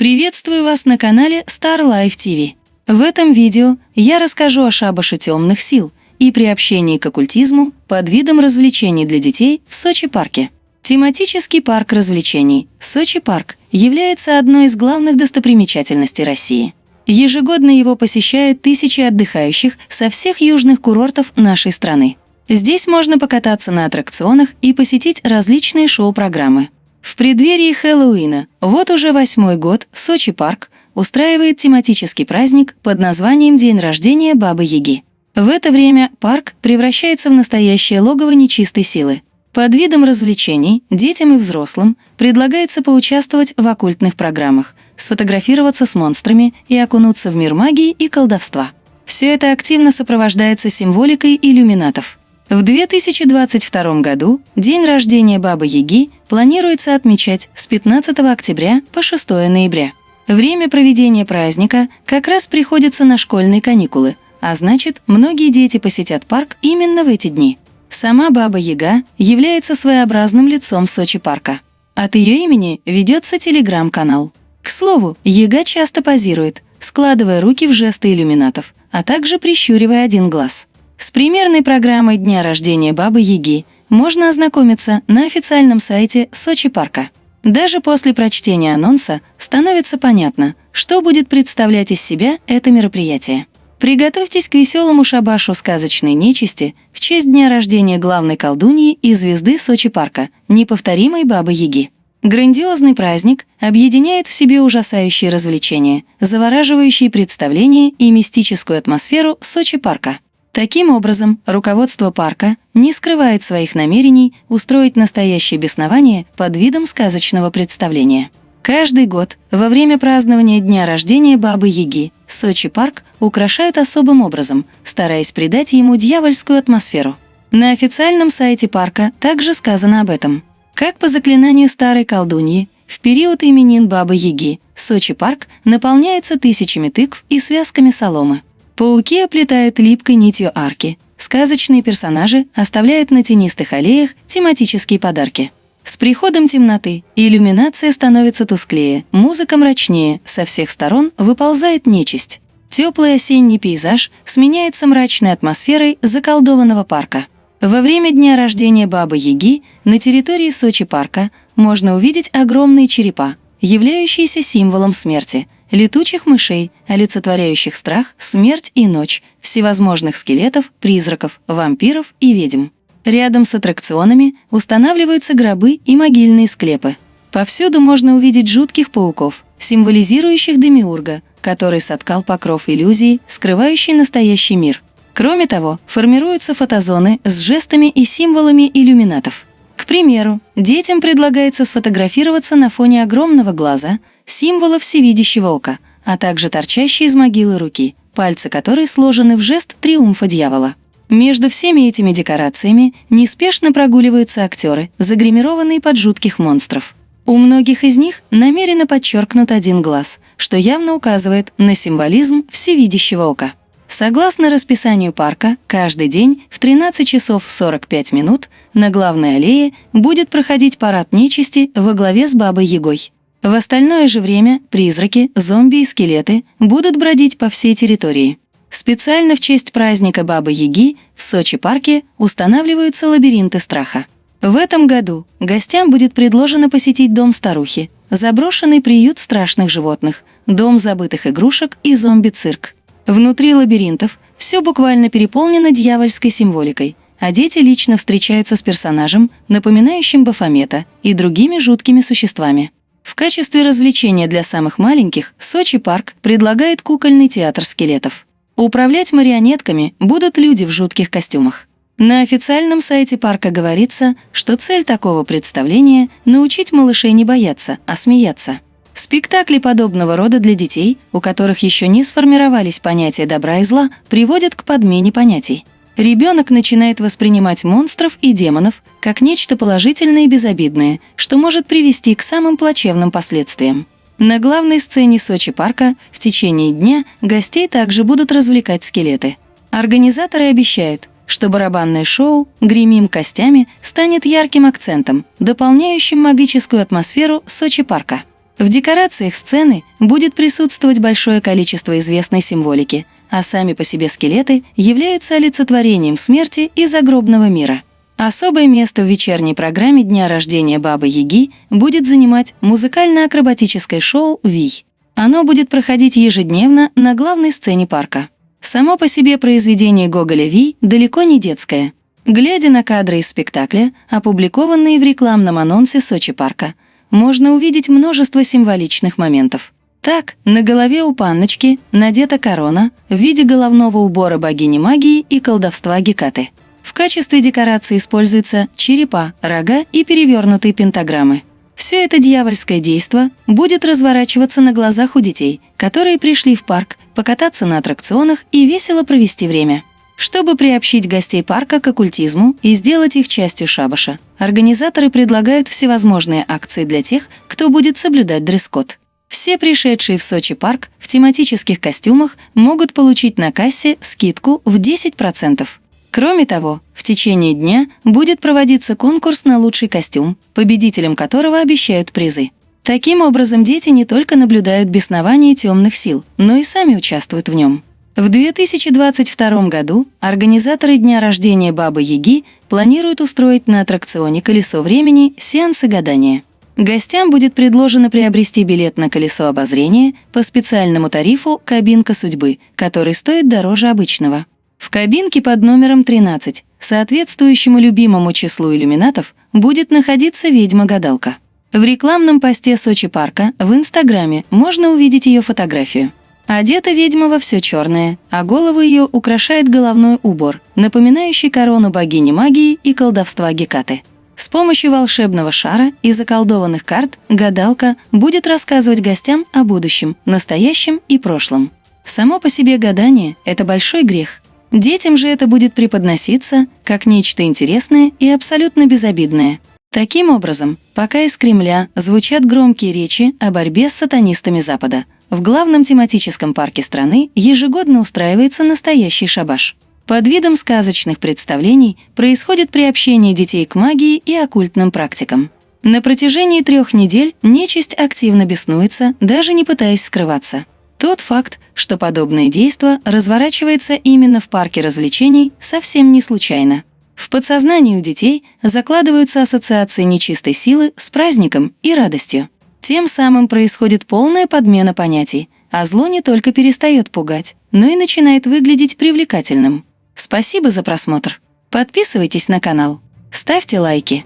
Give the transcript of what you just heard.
Приветствую вас на канале Star Life TV. В этом видео я расскажу о шабаше темных сил и приобщении к оккультизму под видом развлечений для детей в Сочи-парке. Тематический парк развлечений Сочи-парк является одной из главных достопримечательностей России. Ежегодно его посещают тысячи отдыхающих со всех южных курортов нашей страны. Здесь можно покататься на аттракционах и посетить различные шоу-программы. В преддверии Хэллоуина, вот уже 8-й год, Сочи-парк устраивает тематический праздник под названием «День рождения Бабы-Яги». В это время парк превращается в настоящее логово нечистой силы. Под видом развлечений детям и взрослым предлагается поучаствовать в оккультных программах, сфотографироваться с монстрами и окунуться в мир магии и колдовства. Все это активно сопровождается символикой иллюминатов. В 2022 году день рождения Бабы-Яги планируется отмечать с 15 октября по 6 ноября. Время проведения праздника как раз приходится на школьные каникулы, а значит, многие дети посетят парк именно в эти дни. Сама Баба-Яга является своеобразным лицом Сочи-парка. От ее имени ведется телеграм-канал. К слову, Яга часто позирует, складывая руки в жесты иллюминатов, а также прищуривая один глаз. С примерной программой дня рождения Бабы-Яги можно ознакомиться на официальном сайте Сочи-парка. Даже после прочтения анонса становится понятно, что будет представлять из себя это мероприятие. Приготовьтесь к веселому шабашу сказочной нечисти в честь дня рождения главной колдуньи и звезды Сочи-парка, неповторимой Бабы-Яги. Грандиозный праздник объединяет в себе ужасающие развлечения, завораживающие представления и мистическую атмосферу Сочи-парка. Таким образом, руководство парка не скрывает своих намерений устроить настоящее беснование под видом сказочного представления. Каждый год, во время празднования дня рождения Бабы-Яги, Сочи-парк украшают особым образом, стараясь придать ему дьявольскую атмосферу. На официальном сайте парка также сказано об этом. Как по заклинанию старой колдуньи, в период именин Бабы-Яги Сочи-парк наполняется тысячами тыкв и связками соломы. Пауки оплетают липкой нитью арки. Сказочные персонажи оставляют на тенистых аллеях тематические подарки. С приходом темноты иллюминация становится тусклее, музыка мрачнее, со всех сторон выползает нечисть. Теплый осенний пейзаж сменяется мрачной атмосферой заколдованного парка. Во время дня рождения Бабы-Яги на территории Сочи-парка можно увидеть огромные черепа, являющиеся символом смерти, летучих мышей, олицетворяющих страх, смерть и ночь, всевозможных скелетов, призраков, вампиров и ведьм. Рядом с аттракционами устанавливаются гробы и могильные склепы. Повсюду можно увидеть жутких пауков, символизирующих Демиурга, который соткал покров иллюзии, скрывающий настоящий мир. Кроме того, формируются фотозоны с жестами и символами иллюминатов. К примеру, детям предлагается сфотографироваться на фоне огромного глаза, символа всевидящего ока, а также торчащей из могилы руки, пальцы которой сложены в жест триумфа дьявола. Между всеми этими декорациями неспешно прогуливаются актеры, загримированные под жутких монстров. У многих из них намеренно подчеркнут один глаз, что явно указывает на символизм всевидящего ока. Согласно расписанию парка, каждый день в 13 часов 45 минут на главной аллее будет проходить парад нечисти во главе с Бабой-Ягой. В остальное же время призраки, зомби и скелеты будут бродить по всей территории. Специально в честь праздника Бабы-Яги в Сочи-парке устанавливаются лабиринты страха. В этом году гостям будет предложено посетить дом старухи, заброшенный приют страшных животных, дом забытых игрушек и зомби-цирк. Внутри лабиринтов все буквально переполнено дьявольской символикой, а дети лично встречаются с персонажем, напоминающим Бафомета, и другими жуткими существами. В качестве развлечения для самых маленьких Сочи-парк предлагает кукольный театр скелетов. Управлять марионетками будут люди в жутких костюмах. На официальном сайте парка говорится, что цель такого представления – научить малышей не бояться, а смеяться. Спектакли подобного рода для детей, у которых еще не сформировались понятия добра и зла, приводят к подмене понятий. Ребенок начинает воспринимать монстров и демонов как нечто положительное и безобидное, что может привести к самым плачевным последствиям. На главной сцене Сочи-парка в течение дня гостей также будут развлекать скелеты. Организаторы обещают, что барабанное шоу «Гремим костями» станет ярким акцентом, дополняющим магическую атмосферу Сочи-парка. В декорациях сцены будет присутствовать большое количество известной символики, а сами по себе скелеты являются олицетворением смерти и загробного мира. Особое место в вечерней программе дня рождения Бабы-Яги будет занимать музыкально-акробатическое шоу «Вий». Оно будет проходить ежедневно на главной сцене парка. Само по себе произведение Гоголя «Вий» далеко не детское. Глядя на кадры из спектакля, опубликованные в рекламном анонсе Сочи парка, можно увидеть множество символичных моментов. Так, на голове у панночки надета корона в виде головного убора богини магии и колдовства Гекаты. В качестве декорации используются черепа, рога и перевернутые пентаграммы. Все это дьявольское действо будет разворачиваться на глазах у детей, которые пришли в парк покататься на аттракционах и весело провести время. Чтобы приобщить гостей парка к оккультизму и сделать их частью шабаша, организаторы предлагают всевозможные акции для тех, кто будет соблюдать дресс-код. Все пришедшие в Сочи парк в тематических костюмах могут получить на кассе скидку в 10%. Кроме того, в течение дня будет проводиться конкурс на лучший костюм, победителям которого обещают призы. Таким образом, дети не только наблюдают беснование темных сил, но и сами участвуют в нем. В 2022 году организаторы дня рождения Бабы-Яги планируют устроить на аттракционе «Колесо времени» сеансы гадания. Гостям будет предложено приобрести билет на колесо обозрения по специальному тарифу «Кабинка судьбы», который стоит дороже обычного. В кабинке под номером 13, соответствующему любимому числу иллюминатов, будет находиться ведьма-гадалка. В рекламном посте Сочи парка в Инстаграме можно увидеть ее фотографию. Одета ведьма во все черное, а голову ее украшает головной убор, напоминающий корону богини магии и колдовства Гекаты. С помощью волшебного шара и заколдованных карт гадалка будет рассказывать гостям о будущем, настоящем и прошлом. Само по себе гадание – это большой грех. Детям же это будет преподноситься как нечто интересное и абсолютно безобидное. Таким образом, пока из Кремля звучат громкие речи о борьбе с сатанистами Запада, в главном тематическом парке страны ежегодно устраивается настоящий шабаш. Под видом сказочных представлений происходит приобщение детей к магии и оккультным практикам. На протяжении 3 недель нечисть активно беснуется, даже не пытаясь скрываться. Тот факт, что подобное действо разворачивается именно в парке развлечений, совсем не случайно. В подсознании у детей закладываются ассоциации нечистой силы с праздником и радостью. Тем самым происходит полная подмена понятий, а зло не только перестает пугать, но и начинает выглядеть привлекательным. Спасибо за просмотр. Подписывайтесь на канал, ставьте лайки.